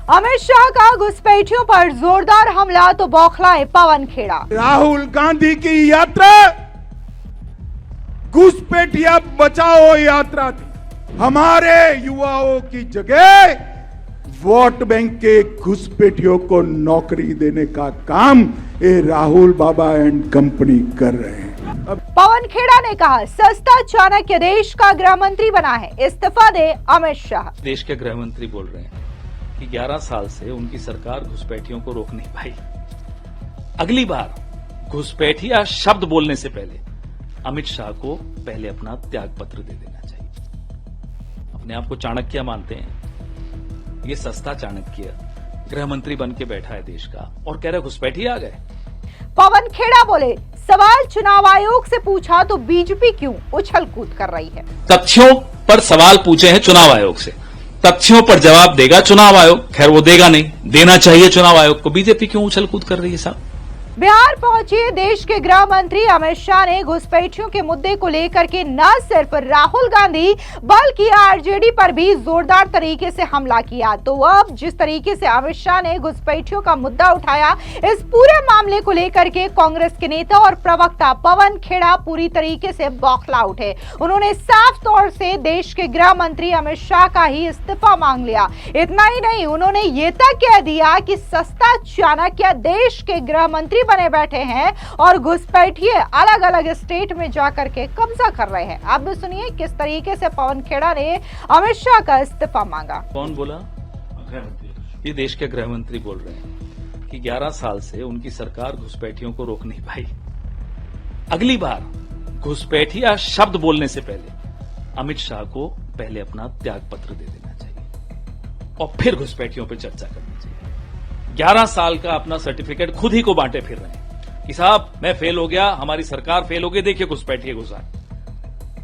अमित शाह का घुसपैठियों पर जोरदार हमला तो बौखलाए पवन खेड़ा। राहुल गांधी की यात्रा घुसपैठिया बचाओ यात्रा थी। हमारे युवाओं की जगह वोट बैंक के घुसपैठियों को नौकरी देने का काम ये राहुल बाबा एंड कंपनी कर रहे हैं। पवन खेड़ा ने कहा, सस्ता चाणक्य देश का गृह मंत्री बना है, इस्तीफा दे अमित शाह। देश के गृह मंत्री बोल रहे हैं कि 11 साल से उनकी सरकार घुसपैठियों को रोक नहीं पाई। अगली बार घुसपैठिया शब्द बोलने से पहले अमित शाह को पहले अपना त्याग पत्र दे देना चाहिए। अपने आप को चाणक्य मानते हैं, ये सस्ता चाणक्य गृह मंत्री बन के बैठा है देश का और कह रहे घुसपैठिया आ गए। पवन खेड़ा बोले, सवाल चुनाव आयोग से पूछा तो बीजेपी क्यों उछल कूद कर रही है। तथ्यों पर सवाल पूछे हैं चुनाव आयोग से, तथ्यों पर जवाब देगा चुनाव आयोग। खैर वो देगा नहीं, देना चाहिए चुनाव आयोग को। बीजेपी क्यों उछल कूद कर रही है साहब। बिहार पहुंचे देश के गृह मंत्री अमित शाह ने घुसपैठियों के मुद्दे को लेकर के न सिर्फ राहुल गांधी बल्कि आरजेडी पर भी जोरदार तरीके से हमला किया। तो अब जिस तरीके से अमित शाह ने घुसपैठियों का मुद्दा उठाया, इस पूरे मामले को लेकर के कांग्रेस के नेता और प्रवक्ता पवन खेड़ा पूरी तरीके से बौखला उठे। उन्होंने साफ तौर से देश के गृह मंत्री अमित शाह का ही इस्तीफा मांग लिया। इतना ही नहीं, उन्होंने ये तक कह दिया कि सस्ता चाणक्य देश के गृह मंत्री बने बैठे हैं और घुसपैठिए अलग अलग स्टेट में जाकर के कब्जा कर रहे हैं। आप भी सुनिए किस तरीके से पवन खेड़ा ने अमित शाह का इस्तीफा मांगा। कौन बोला? ये देश के गृह मंत्री बोल रहे हैं कि 11 साल से उनकी सरकार घुसपैठियों को रोक नहीं पाई। अगली बार घुसपैठिया शब्द बोलने से पहले अमित शाह को पहले अपना त्याग पत्र दे देना चाहिए और फिर घुसपैठियों पर चर्चा करनी चाहिए। 11 साल का अपना सर्टिफिकेट खुद ही को बांटे फिर रहे हैं कि साहब मैं फेल हो गया, हमारी सरकार फेल हो गई, देखिए घुसपैठिए घुसा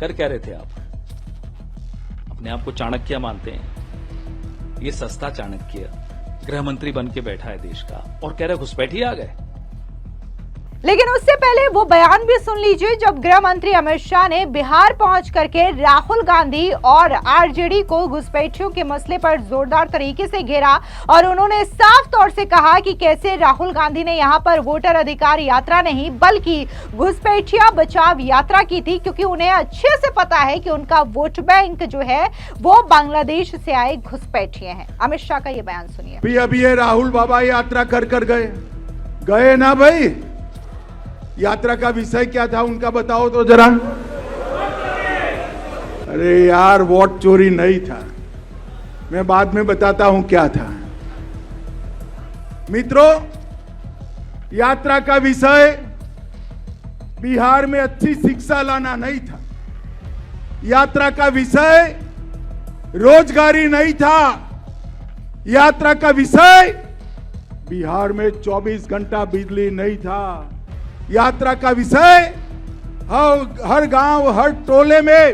कर कह रहे थे आप। अपने आप को चाणक्य मानते हैं, ये सस्ता चाणक्य गृह मंत्री बन के बैठा है देश का और कह रहे घुसपैठिए आ गए। लेकिन उससे पहले वो बयान भी सुन लीजिए जब गृह मंत्री अमित शाह ने बिहार पहुंच करके राहुल गांधी और आरजेडी को घुसपैठियों के मसले पर जोरदार तरीके से घेरा और उन्होंने साफ तौर से कहा कि कैसे राहुल गांधी ने यहां पर वोटर अधिकार यात्रा नहीं बल्कि घुसपैठिया बचाव यात्रा की थी, क्योंकि उन्हें अच्छे से पता है कि उनका वोट बैंक जो है वो बांग्लादेश से आए घुसपैठिए हैं। अमित शाह का ये बयान सुनिए। अभी ये राहुल बाबा यात्रा कर गए ना भाई। यात्रा का विषय क्या था उनका बताओ तो जरा। अरे यार, वोट चोरी नहीं था, मैं बाद में बताता हूं क्या था। मित्रों, यात्रा का विषय बिहार में अच्छी शिक्षा लाना नहीं था। यात्रा का विषय रोजगारी नहीं था। यात्रा का विषय बिहार में 24 घंटा बिजली नहीं था। यात्रा का विषय हर गांव हर टोले में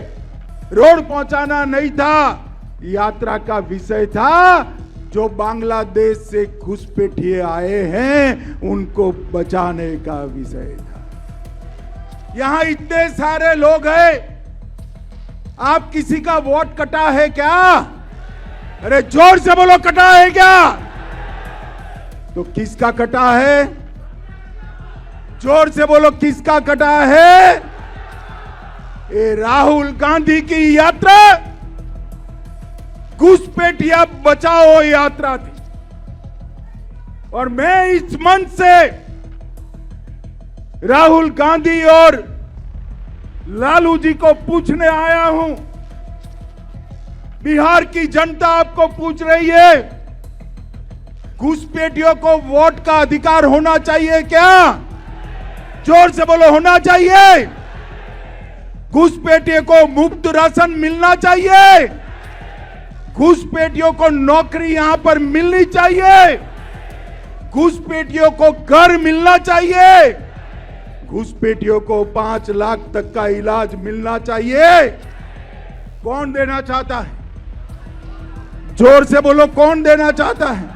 रोड पहुंचाना नहीं था। यात्रा का विषय था जो बांग्लादेश से घुसपैठिए आए हैं उनको बचाने का विषय था। यहां इतने सारे लोग हैं, आप किसी का वोट कटा है क्या? अरे जोर से बोलो, कटा है क्या? तो किसका कटा है? जोर से बोलो, किसका कटा है? ये राहुल गांधी की यात्रा घुसपैठिया बचाओ यात्रा थी। और मैं इस मंच से राहुल गांधी और लालू जी को पूछने आया हूं, बिहार की जनता आपको पूछ रही है, घुसपैठियों को वोट का अधिकार होना चाहिए क्या? जोर से बोलो, होना चाहिए। घुसपैठियों को मुफ्त राशन मिलना चाहिए। घुसपैठियों को नौकरी यहां पर मिलनी चाहिए। घुसपैठियों को घर मिलना चाहिए। घुसपैठियों को 5 लाख तक का इलाज मिलना चाहिए। कौन देना चाहता है? जोर से बोलो, कौन देना चाहता है?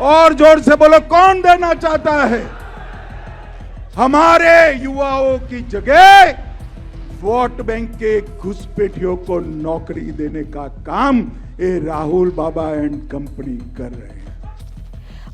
और जोर से बोलो, कौन देना चाहता है? हमारे युवाओं की जगह वोट बैंक के घुसपैठियों को नौकरी देने का काम ये राहुल बाबा एंड कंपनी कर रहे हैं।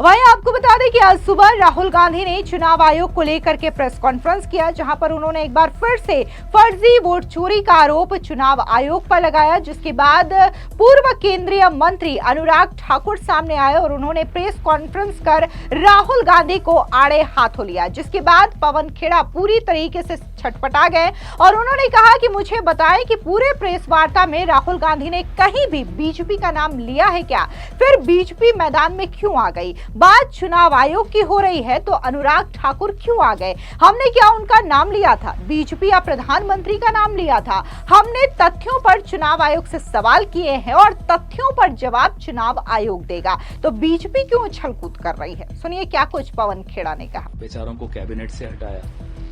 वहीं आपको बता दें कि आज सुबह राहुल गांधी ने चुनाव आयोग को लेकर के प्रेस कॉन्फ्रेंस किया, जहां पर उन्होंने एक बार फिर से फर्जी वोट चोरी का आरोप चुनाव आयोग पर लगाया, जिसके बाद पूर्व केंद्रीय मंत्री अनुराग ठाकुर सामने आए और उन्होंने प्रेस कॉन्फ्रेंस कर राहुल गांधी को आड़े हाथों लिया, जिसके बाद पवन खेड़ा पूरी तरीके से छटपटा गए और उन्होंने कहा कि मुझे बताएं कि पूरे प्रेस वार्ता में राहुल गांधी ने कहीं भी बीजेपी का नाम लिया है क्या, फिर बीजेपी मैदान में क्यों आ गई, बात चुनाव आयोग की हो रही है तो अनुराग ठाकुर क्यों आ गए, हमने क्या उनका नाम लिया था, बीजेपी या प्रधानमंत्री का नाम लिया था, हमने तथ्यों पर चुनाव आयोग से सवाल किए हैं और तथ्यों पर जवाब चुनाव आयोग देगा, तो बीजेपी क्यों उछल-कूद कर रही है। सुनिए क्या कुछ पवन खेड़ा ने कहा। बेचारों को कैबिनेट से हटाया,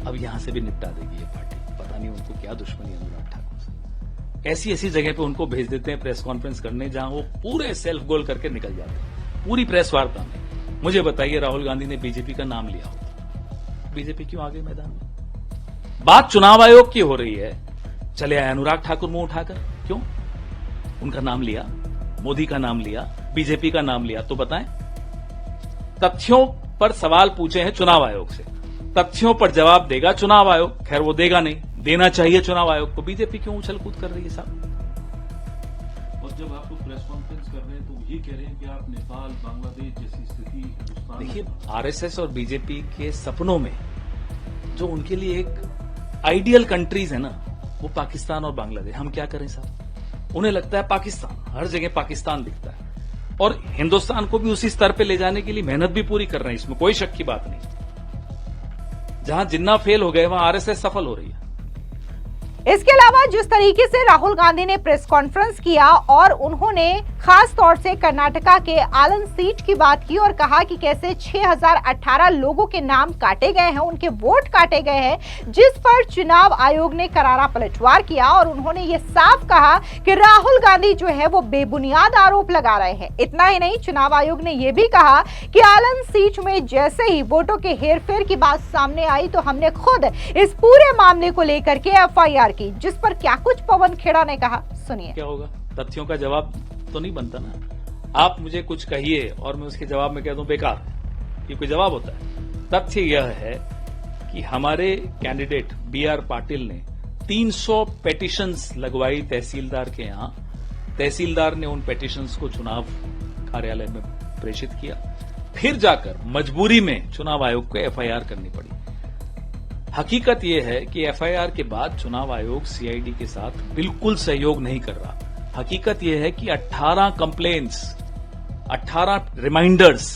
अब यहां से भी निपटा देगी ये पार्टी, पता नहीं उनको क्या दुश्मनी है अनुराग ठाकुर से। ऐसी जगह पे उनको भेज देते हैं प्रेस कॉन्फ्रेंस करने, जहां वो पूरे सेल्फ गोल करके निकल जाते हैं। पूरी प्रेस वार्ता में मुझे बताइए राहुल गांधी ने बीजेपी का नाम लिया होता, बीजेपी क्यों आ गई मैदान में। बात चुनाव आयोग की हो रही है, चले आए अनुराग ठाकुर मुंह उठाकर, क्यों उनका नाम लिया, मोदी का नाम लिया, बीजेपी का नाम लिया, तो बताएं। तथ्यों पर सवाल पूछे हैं चुनाव आयोग से, तथ्यों पर जवाब देगा चुनाव आयोग, खैर वो देगा नहीं, देना चाहिए चुनाव आयोग को, बीजेपी क्यों उछल कूद कर रही है साहब। और जब आप लोग प्रेस कॉन्फ्रेंस कर रहे हैं तो ये कह रहे हैं कि आप नेपाल, बांग्लादेश जैसी स्थिति हिंदुस्तान। देखिए आरएसएस और बीजेपी के सपनों में जो उनके लिए एक आइडियल कंट्रीज है ना, वो पाकिस्तान और बांग्लादेश। हम क्या करें साहब, उन्हें लगता है पाकिस्तान, हर जगह पाकिस्तान दिखता है, और हिंदुस्तान को भी उसी स्तर पे ले जाने के लिए मेहनत भी पूरी कर रहे हैं, इसमें कोई शक की बात नहीं। जहां जिन्ना फेल हो गए वहां आरएसएस सफल हो रही है। इसके अलावा जिस तरीके से राहुल गांधी ने प्रेस कॉन्फ्रेंस किया और उन्होंने खास तौर से कर्नाटका के आलन सीट की बात की और कहा कि कैसे 6018 लोगों के नाम काटे गए हैं, उनके वोट काटे गए हैं, जिस पर चुनाव आयोग ने करारा पलटवार किया और उन्होंने ये साफ कहा कि राहुल गांधी जो है वो बेबुनियाद आरोप लगा रहे हैं। इतना ही नहीं, चुनाव आयोग ने यह भी कहा कि आलन सीट में जैसे ही वोटों के हेरफेर की बात सामने आई तो हमने खुद इस पूरे मामले को लेकर के एफआईआर की, जिस पर क्या कुछ पवन खेड़ा ने कहा, सुनिए। क्या होगा, तथ्यों का जवाब तो नहीं बनता ना। आप मुझे कुछ कहिए और मैं उसके जवाब में कह दूं बेकार, ये कोई जवाब होता है। तथ्य यह है कि हमारे कैंडिडेट बीआर पाटिल ने 300 पेटिशंस लगवाई तहसीलदार के यहां, तहसीलदार ने उन पेटिशंस को चुनाव कार्यालय में प्रेषित किया, फिर जाकर मजबूरी में चुनाव आयोग को एफआईआर करनी पड़ी। हकीकत यह है कि एफआईआर के बाद चुनाव आयोग सीआईडी के साथ बिल्कुल सहयोग नहीं कर रहा। हकीकत यह है कि 18 कंप्लेंट्स, 18 रिमाइंडर्स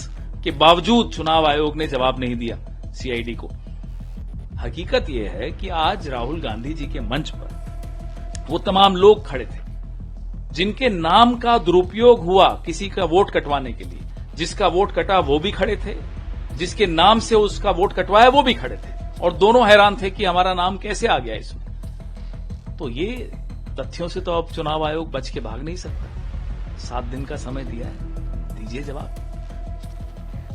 के बावजूद चुनाव आयोग ने जवाब नहीं दिया सीआईडी को। हकीकत यह है कि आज राहुल गांधी जी के मंच पर वो तमाम लोग खड़े थे जिनके नाम का दुरुपयोग हुआ किसी का वोट कटवाने के लिए। जिसका वोट कटा वो भी खड़े थे, जिसके नाम से उसका वोट कटवाया वो भी खड़े थे, और दोनों हैरान थे कि हमारा नाम कैसे आ गया इसमें। तो ये तथ्यों से तो अब चुनाव आयोग बच के भाग नहीं सकता। 7 दिन का समय दिया है, दीजिए जवाब।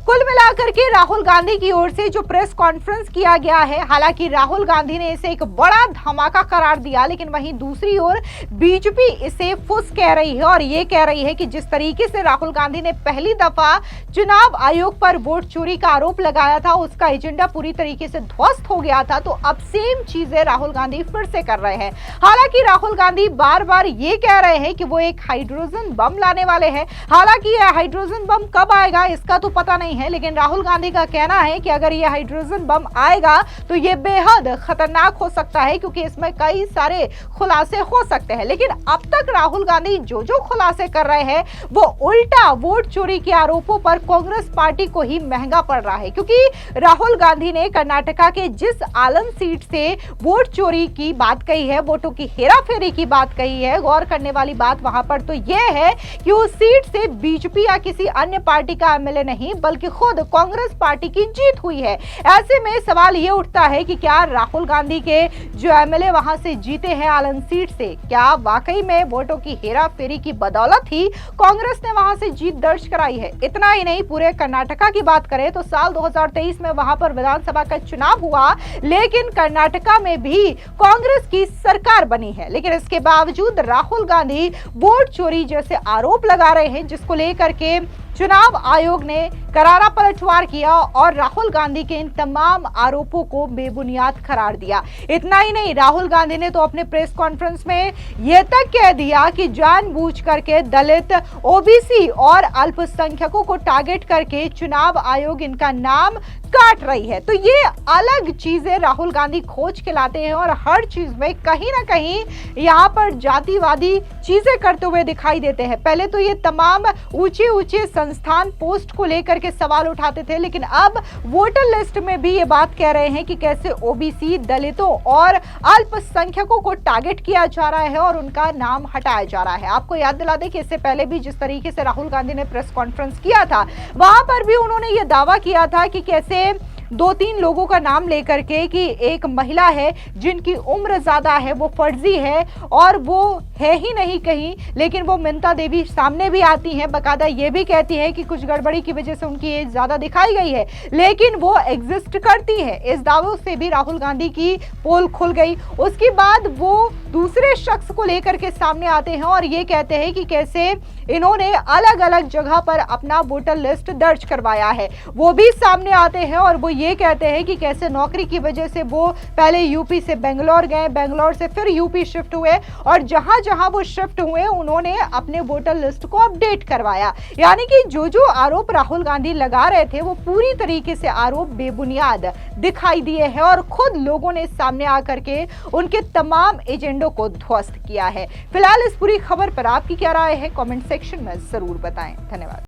कुल मिलाकर के राहुल गांधी की ओर से जो प्रेस कॉन्फ्रेंस किया गया है, हालांकि राहुल गांधी ने इसे एक बड़ा धमाका करार दिया, लेकिन वहीं दूसरी ओर बीजेपी इसे फुस कह रही है और ये कह रही है कि जिस तरीके से राहुल गांधी ने पहली दफा चुनाव आयोग पर वोट चोरी का आरोप लगाया था, उसका एजेंडा पूरी तरीके से ध्वस्त हो गया था, तो अब सेम चीजें राहुल गांधी फिर से कर रहे हैं। हालांकि राहुल गांधी बार बार ये कह रहे हैं कि वो एक हाइड्रोजन बम लाने वाले हैं। हालांकि यह हाइड्रोजन बम कब आएगा इसका तो पता नहीं है, लेकिन राहुल गांधी का कहना है कि अगर यह हाइड्रोजन बम आएगा तो यह बेहद खतरनाक हो सकता है, क्योंकि इसमें कई सारे खुलासे हो सकते हैं। लेकिन अब तक राहुल गांधी जो जो खुलासे कर रहे हैं वो उल्टा वोट चोरी के आरोपों पर कांग्रेस पार्टी को ही महंगा पड़ रहा है, क्योंकि राहुल गांधी ने कर्नाटका के जिस आलन सीट से वोट चोरी की बात कही है, वोटों की हेराफेरी की बात कही है, गौर करने वाली बात वहां पर तो यह है कि उस सीट से बीजेपी या किसी अन्य पार्टी का एमएलए नहीं, बल्कि कि खुद कांग्रेस पार्टी की जीत हुई है। ऐसे में सवाल ये उठता है कि क्या राहुल गांधी के जो एमएलए वहां से जीते हैं आलन सीट से, क्या वाकई में वोटों की हेरा फेरी की बदौलत ही कांग्रेस ने वहां से जीत दर्ज कराई है। इतना ही नहीं, पूरे कर्नाटका की बात करें तो साल 2023 में वहां पर विधानसभा का चुनाव हुआ, लेकिन कर्नाटका में भी कांग्रेस की सरकार बनी है। लेकिन इसके बावजूद राहुल गांधी वोट चोरी जैसे आरोप लगा रहे हैं, जिसको लेकर के चुनाव आयोग ने करारा पलटवार किया और राहुल गांधी के इन तमाम आरोपों को बेबुनियाद करार दिया। इतना ही नहीं, राहुल गांधी ने तो अपने प्रेस कॉन्फ्रेंस में यह तक कह दिया कि जानबूझ करके दलित, ओबीसी और अल्पसंख्यकों को टारगेट करके चुनाव आयोग इनका नाम काट रही है। तो ये अलग चीजें राहुल गांधी खोज के लाते हैं और हर चीज में कहीं ना कहीं यहाँ पर जातिवादी चीजें करते हुए दिखाई देते हैं। पहले तो ये तमाम ऊंचे ऊंचे संस्थान पोस्ट को लेकर के सवाल उठाते थे, लेकिन अब वोटर लिस्ट में भी ये बात कह रहे हैं कि कैसे ओबीसी, दलितों और अल्पसंख्यकों को टारगेट किया जा रहा है और उनका नाम हटाया जा रहा है। आपको याद दिला दें कि इससे पहले भी जिस तरीके से राहुल गांधी ने प्रेस कॉन्फ्रेंस किया था, वहां पर भी उन्होंने ये दावा किया था कि कैसे 2-3 लोगों का नाम लेकर के कि एक महिला है जिनकी उम्र ज्यादा है, वो फर्जी है और वो है ही नहीं कहीं, लेकिन वो ममता देवी सामने भी आती हैं, बकायदा ये भी कहती है कि कुछ गड़बड़ी की वजह से उनकी एज ज्यादा दिखाई गई है, लेकिन वो एग्जिस्ट करती है। इस दावों से भी राहुल गांधी की पोल खुल गई। उसके बाद वो दूसरे शख्स को लेकर के सामने आते हैं और ये कहते हैं कि कैसे इन्होंने अलग अलग जगह पर अपना वोटर लिस्ट दर्ज करवाया है। वो भी सामने आते हैं और वो ये कहते हैं कि कैसे नौकरी की वजह से वो पहले यूपी से बेंगलोर गए, बेंगलोर से फिर यूपी शिफ्ट हुए और जहां जहां वो शिफ्ट हुए उन्होंने अपने वोटर लिस्ट को अपडेट करवाया। यानी कि जो जो आरोप राहुल गांधी लगा रहे थे वो पूरी तरीके से आरोप बेबुनियाद दिखाई दिए हैं और खुद लोगों ने सामने आकर के उनके तमाम एजेंडों को ध्वस्त किया है। फिलहाल इस पूरी खबर पर आपकी क्या राय है, कमेंट सेक्शन में जरूर बताएं। धन्यवाद।